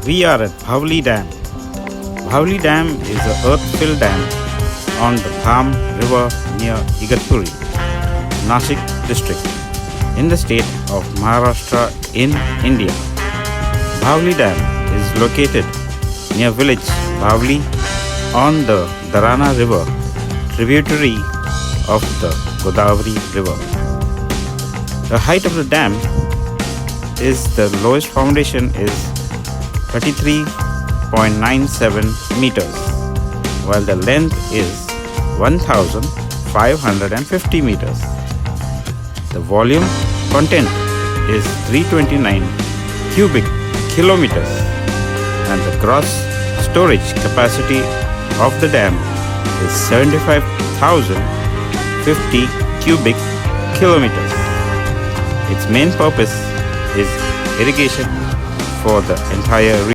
We are at Bhavali Dam. Bhavali Dam is a earth-filled dam on the Tham River near Igatpuri, Nashik district, in the state of Maharashtra in India. Bhavali Dam is located near village Bhavali on the Dharana River, tributary of the Godavari River. The height of the dam is the lowest foundation is 33.97 meters, while the length is 1,550 meters. The volume content is 329 cubic kilometers, and the gross storage capacity of the dam is 75,050 cubic kilometers. Its main purpose is irrigation for the entire region.